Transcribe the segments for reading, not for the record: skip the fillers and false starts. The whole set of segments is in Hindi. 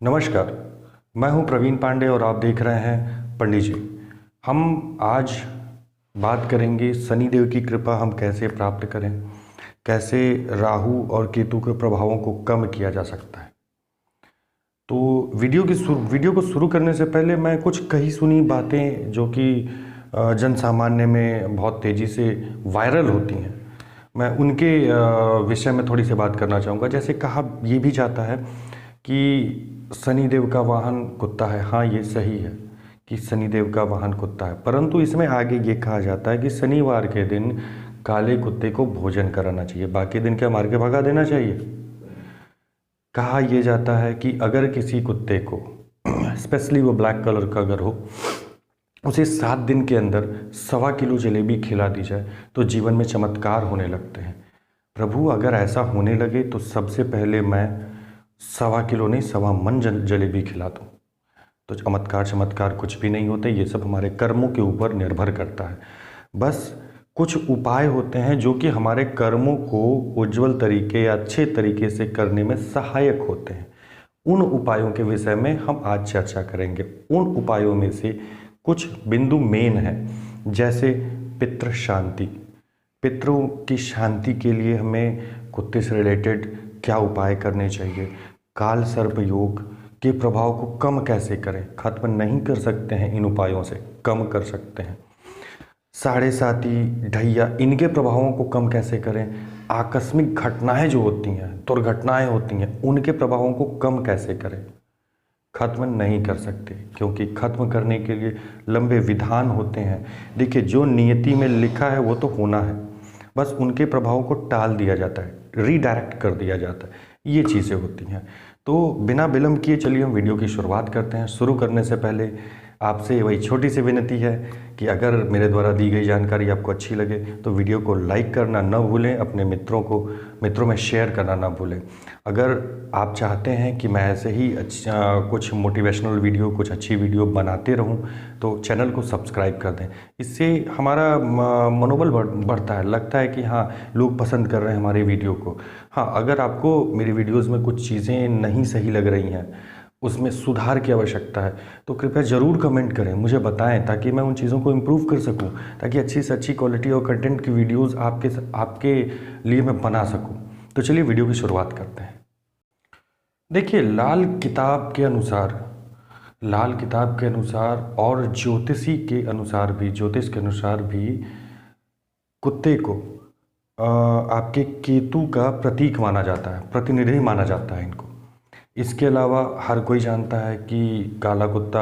नमस्कार। मैं हूं प्रवीण पांडे और आप देख रहे हैं पंडित जी। हम आज बात करेंगे शनिदेव की कृपा हम कैसे प्राप्त करें, कैसे राहु और केतु के प्रभावों को कम किया जा सकता है। तो वीडियो को शुरू करने से पहले मैं कुछ कही सुनी बातें जो कि जन सामान्य में बहुत तेज़ी से वायरल होती हैं, मैं उनके विषय में थोड़ी सी बात करना चाहूँगा। जैसे कहा ये भी जाता है कि शनिदेव का वाहन कुत्ता है। हाँ, ये सही है कि शनिदेव का वाहन कुत्ता है, परंतु इसमें आगे ये कहा जाता है कि शनिवार के दिन काले कुत्ते को भोजन कराना चाहिए, बाकी दिन क्या मार के भगा देना चाहिए। कहा यह जाता है कि अगर किसी कुत्ते को स्पेशली वो ब्लैक कलर का अगर हो, उसे 7 दिन के अंदर 1.25 किलो जलेबी खिला दी जाए तो जीवन में चमत्कार होने लगते हैं। प्रभु, अगर ऐसा होने लगे तो सबसे पहले मैं 1.25 किलो नहीं 1.25 मन जलेबी खिला दूँ। तो चमत्कार कुछ भी नहीं होते, ये सब हमारे कर्मों के ऊपर निर्भर करता है। बस कुछ उपाय होते हैं जो कि हमारे कर्मों को उज्जवल तरीके या अच्छे तरीके से करने में सहायक होते हैं। उन उपायों के विषय में हम आज चर्चा करेंगे। उन उपायों में से कुछ बिंदु मेन है, जैसे पितृ शांति। पितरों की शांति के लिए हमें कुत्ते से रिलेटेड क्या उपाय करने चाहिए, काल सर्प योग के प्रभाव को कम कैसे करें। खत्म नहीं कर सकते हैं, इन उपायों से कम कर सकते हैं। साढ़े साती ढैया, इनके प्रभावों को कम कैसे करें। आकस्मिक घटनाएं जो होती हैं, दुर्घटनाएं होती हैं, उनके प्रभावों को कम कैसे करें। खत्म नहीं कर सकते, क्योंकि खत्म करने के लिए लंबे विधान होते हैं। देखिए, जो नियति में लिखा है वो तो होना है, बस उनके प्रभावों को टाल दिया जाता है, रीडायरेक्ट कर दिया जाता है, ये चीज़ें होती हैं। तो बिना विलंब किए चलिए हम वीडियो की शुरुआत करते हैं। शुरू करने से पहले आपसे वही छोटी सी विनती है कि अगर मेरे द्वारा दी गई जानकारी आपको अच्छी लगे तो वीडियो को लाइक करना न भूलें, अपने मित्रों में शेयर करना ना भूलें। अगर आप चाहते हैं कि मैं ऐसे ही कुछ मोटिवेशनल वीडियो, कुछ अच्छी वीडियो बनाते रहूं, तो चैनल को सब्सक्राइब कर दें। इससे हमारा मनोबल बढ़ता है, लगता है कि हाँ, लोग पसंद कर रहे हैं हमारी वीडियो को। हाँ, अगर आपको मेरी वीडियोज़ में कुछ चीज़ें नहीं सही लग रही हैं, उसमें सुधार की आवश्यकता है, तो कृपया ज़रूर कमेंट करें, मुझे बताएं, ताकि मैं उन चीज़ों को इम्प्रूव कर सकूं, ताकि अच्छी से अच्छी क्वालिटी और कंटेंट की वीडियोस आपके लिए मैं बना सकूं। तो चलिए वीडियो की शुरुआत करते हैं। देखिए, लाल किताब के अनुसार और ज्योतिष के अनुसार भी कुत्ते को आपके केतु का प्रतीक माना जाता है, प्रतिनिधि माना जाता है इनको। इसके अलावा हर कोई जानता है कि काला कुत्ता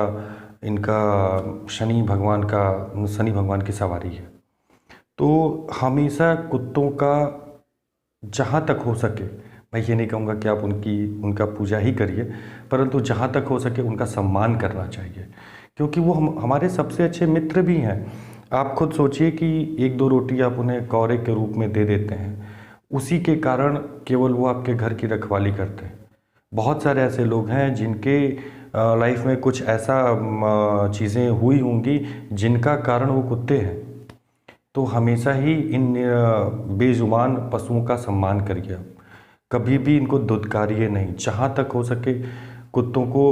इनका शनि भगवान की सवारी है। तो हमेशा कुत्तों का जहाँ तक हो सके, मैं ये नहीं कहूँगा कि आप उनका पूजा ही करिए, परंतु जहाँ तक हो सके उनका सम्मान करना चाहिए, क्योंकि वो हमारे सबसे अच्छे मित्र भी हैं। आप खुद सोचिए कि 1-2 रोटी आप उन्हें कौरे के रूप में दे देते हैं, उसी के कारण केवल वो आपके घर की रखवाली करते हैं। बहुत सारे ऐसे लोग हैं जिनके लाइफ में कुछ ऐसा चीज़ें हुई होंगी जिनका कारण वो कुत्ते हैं। तो हमेशा ही इन बेजुबान पशुओं का सम्मान करिए आप, कभी भी इनको धुतकारिए नहीं। जहाँ तक हो सके कुत्तों को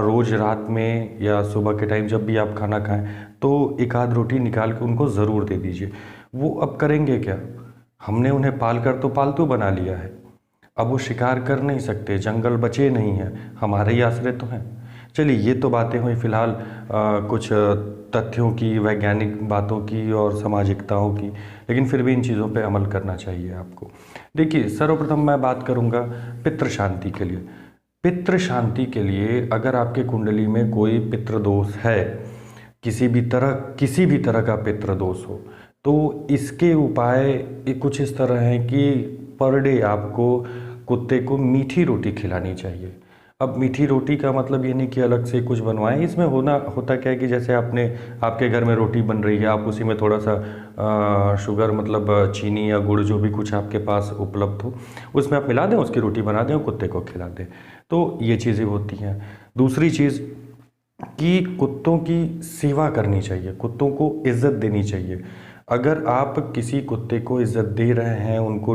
रोज़ रात में या सुबह के टाइम जब भी आप खाना खाएं तो 1-आध रोटी निकाल के उनको ज़रूर दे दीजिए। वो अब करेंगे क्या, हमने उन्हें पाल कर तो पालतू बना लिया है, अब वो शिकार कर नहीं सकते, जंगल बचे नहीं हैं, हमारे ही आश्रय तो हैं। चलिए, ये तो बातें हुई फिलहाल कुछ तथ्यों की, वैज्ञानिक बातों की और सामाजिकताओं की, लेकिन फिर भी इन चीज़ों पे अमल करना चाहिए आपको। देखिए, सर्वप्रथम मैं बात करूँगा पितृ शांति के लिए। पितृ शांति के लिए अगर आपके कुंडली में कोई पितृ दोष है, किसी भी तरह का पितृ दोष हो, तो इसके उपाय कुछ इस तरह हैं कि पर डे आपको कुत्ते को मीठी रोटी खिलानी चाहिए। अब मीठी रोटी का मतलब ये नहीं कि अलग से कुछ बनवाएं, इसमें होता क्या है कि जैसे आपके घर में रोटी बन रही है, आप उसी में थोड़ा सा शुगर, मतलब चीनी या गुड़, जो भी कुछ आपके पास उपलब्ध हो, उसमें आप मिला दें, उसकी रोटी बना दें और कुत्ते को खिला दें। तो ये चीज़ें होती हैं। दूसरी चीज़ कि कुत्तों की सेवा करनी चाहिए, कुत्तों को इज्जत देनी चाहिए। अगर आप किसी कुत्ते को इज्जत दे रहे हैं, उनको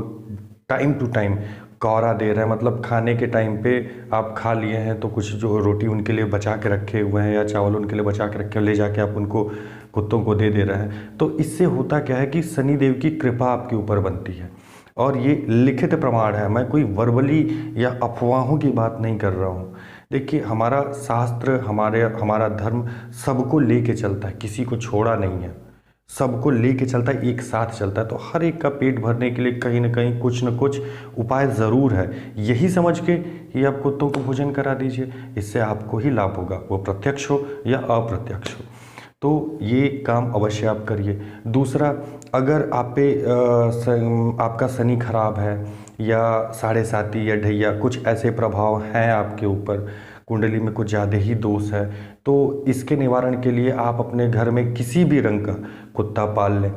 टाइम टू टाइम कौरा दे रहे हैं, मतलब खाने के टाइम पे आप खा लिए हैं तो कुछ जो रोटी उनके लिए बचा के रखे हुए हैं या चावल उनके लिए बचा के रखे हैं, ले जाके आप उनको कुत्तों को दे दे रहे हैं। तो इससे होता क्या है कि शनिदेव की कृपा आपके ऊपर बनती है। और ये लिखित प्रमाण है, मैं कोई वर्बली या अफवाहों की बात नहीं कर रहा हूँ। देखिए, हमारा शास्त्र, हमारा धर्म सबको लेके चलता है, किसी को छोड़ा नहीं है, सबको लेके चलता है, एक साथ चलता है। तो हर एक का पेट भरने के लिए कहीं ना कहीं कुछ न कुछ उपाय ज़रूर है। यही समझ के ही आप कुत्तों को भोजन करा दीजिए, इससे आपको ही लाभ होगा, वो प्रत्यक्ष हो या अप्रत्यक्ष हो। तो ये काम अवश्य आप करिए। दूसरा, अगर आप पे आपका शनि खराब है या साढ़े साती या ढैया कुछ ऐसे प्रभाव हैं आपके ऊपर, कुंडली में कुछ ज़्यादा ही दोष है, तो इसके निवारण के लिए आप अपने घर में किसी भी रंग का कुत्ता पाल लें,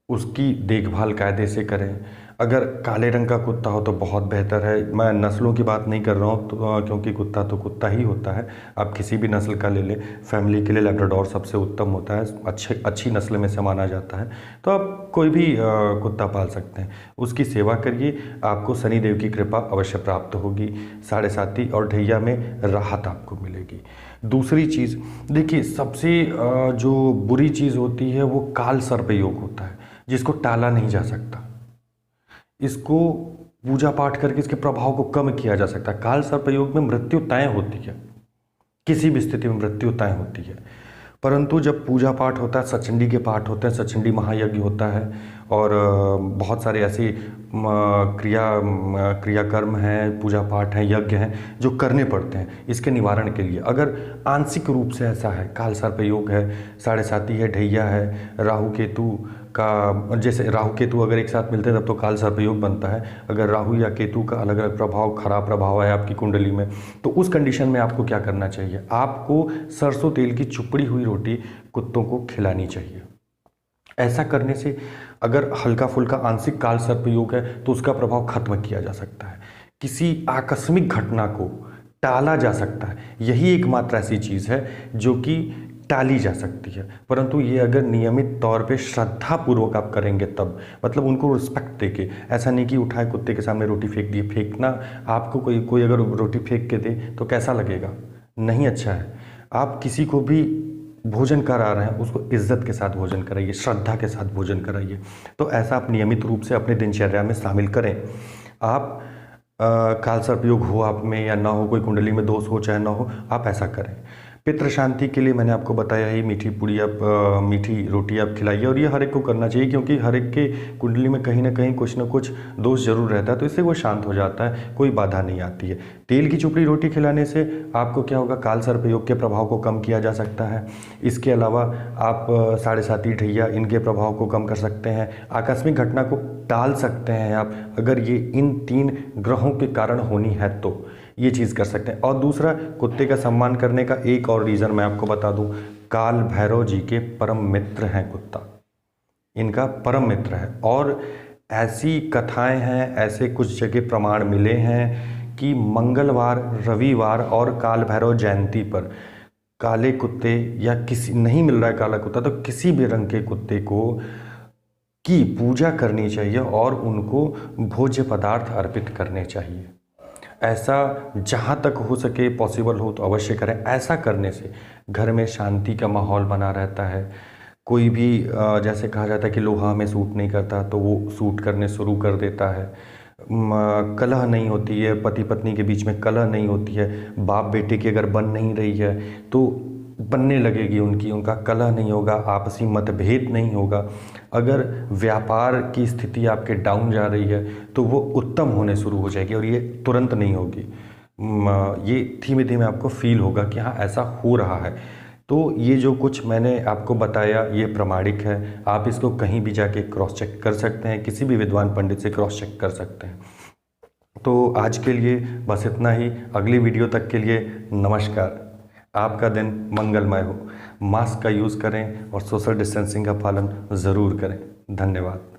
उसकी देखभाल कायदे से करें। अगर काले रंग का कुत्ता हो तो बहुत बेहतर है। मैं नस्लों की बात नहीं कर रहा हूँ तो क्योंकि कुत्ता तो कुत्ता ही होता है, आप किसी भी नस्ल का ले लें। फैमिली के लिए लैब्राडोर सबसे उत्तम होता है, अच्छी नस्ल में से माना जाता है। तो आप कोई भी कुत्ता पाल सकते हैं, उसकी सेवा करिए, आपको शनिदेव की कृपा अवश्य प्राप्त होगी। साढ़े साती और ढैया में राहत आपको मिलेगी। दूसरी चीज़, देखिए, सबसे जो बुरी चीज़ होती है वो काल सर्प योग होता है, जिसको टाला नहीं जा सकता। इसको पूजा पाठ करके इसके प्रभाव को कम किया जा सकता है। काल सर्प योग में मृत्यु तय होती है, किसी भी स्थिति में मृत्यु तय होती है, परंतु जब पूजा पाठ होता है, सचंडी के पाठ होते हैं, सचंडी महायज्ञ होता है और बहुत सारे ऐसे क्रियाकर्म हैं, पूजा पाठ हैं, यज्ञ हैं जो करने पड़ते हैं इसके निवारण के लिए। अगर आंशिक रूप से ऐसा है, काल सर्प योग है, साढ़े साती है, ढैया है, राहु केतु का, जैसे राहु केतु अगर एक साथ मिलते हैं तब तो काल सर्प योग बनता है। अगर राहु या केतु का अलग अलग प्रभाव, खराब प्रभाव है आपकी कुंडली में, तो उस कंडीशन में आपको क्या करना चाहिए? आपको सरसों तेल की चुपड़ी हुई रोटी कुत्तों को खिलानी चाहिए। ऐसा करने से अगर हल्का फुल्का आंशिक काल सर्प योग है तो उसका प्रभाव खत्म किया जा सकता है, किसी आकस्मिक घटना को टाला जा सकता है। यही एकमात्र ऐसी चीज़ है जो कि टाली जा सकती है, परंतु ये अगर नियमित तौर पे श्रद्धापूर्वक आप करेंगे तब, मतलब उनको रिस्पेक्ट देके। ऐसा नहीं कि उठाए कुत्ते के सामने रोटी फेंक दी। फेंकना, आपको कोई अगर रोटी फेंक के दे तो कैसा लगेगा? नहीं अच्छा है। आप किसी को भी भोजन करा रहे हैं, उसको इज्जत के साथ भोजन कराइए, श्रद्धा के साथ भोजन कराइए। तो ऐसा आप नियमित रूप से अपने दिनचर्या में शामिल करें। आप काल सर्प योग हो आप में या ना हो, कोई कुंडली में दोष हो चाहे ना हो, आप ऐसा करें। पितृ शांति के लिए मैंने आपको बताया ही, मीठी पूड़ी आप मीठी रोटी आप खिलाइए, और ये हर एक को करना चाहिए क्योंकि हर एक के कुंडली में कहीं ना कहीं कुछ ना कुछ दोष जरूर रहता है, तो इससे वो शांत हो जाता है, कोई बाधा नहीं आती है। तेल की चुपड़ी रोटी खिलाने से आपको क्या होगा? काल सर्प योग के प्रभाव को कम किया जा सकता है। इसके अलावा आप साढ़े साती ढैया इनके प्रभाव को कम कर सकते हैं, आकस्मिक घटना को टाल सकते हैं आप, अगर ये इन 3 ग्रहों के कारण होनी है तो ये चीज़ कर सकते हैं। और दूसरा, कुत्ते का सम्मान करने का एक और रीज़न मैं आपको बता दूं, काल भैरव जी के परम मित्र हैं कुत्ता, इनका परम मित्र है। और ऐसी कथाएं हैं, ऐसे कुछ जगह प्रमाण मिले हैं कि मंगलवार, रविवार और काल भैरव जयंती पर काले कुत्ते, या किसी नहीं मिल रहा है काला कुत्ता तो किसी भी रंग के कुत्ते को की पूजा करनी चाहिए और उनको भोज्य पदार्थ अर्पित करने चाहिए। ऐसा जहाँ तक हो सके, पॉसिबल हो तो अवश्य करें। ऐसा करने से घर में शांति का माहौल बना रहता है। कोई भी जैसे कहा जाता है कि लोहा हमें सूट नहीं करता, तो वो सूट करने शुरू कर देता है। कलह नहीं होती है, पति पत्नी के बीच में कलह नहीं होती है, बाप बेटे की अगर बन नहीं रही है तो बनने लगेगी उनका कलह नहीं होगा, आपसी मतभेद नहीं होगा। अगर व्यापार की स्थिति आपके डाउन जा रही है तो वो उत्तम होने शुरू हो जाएगी, और ये तुरंत नहीं होगी, ये धीमे धीमे आपको फील होगा कि हाँ ऐसा हो रहा है। तो ये जो कुछ मैंने आपको बताया ये प्रमाणिक है, आप इसको कहीं भी जाके क्रॉस चेक कर सकते हैं, किसी भी विद्वान पंडित से क्रॉस चेक कर सकते हैं। तो आज के लिए बस इतना ही, अगली वीडियो तक के लिए नमस्कार। आपका दिन मंगलमय हो। मास्क का यूज़ करें और सोशल डिस्टेंसिंग का पालन ज़रूर करें। धन्यवाद।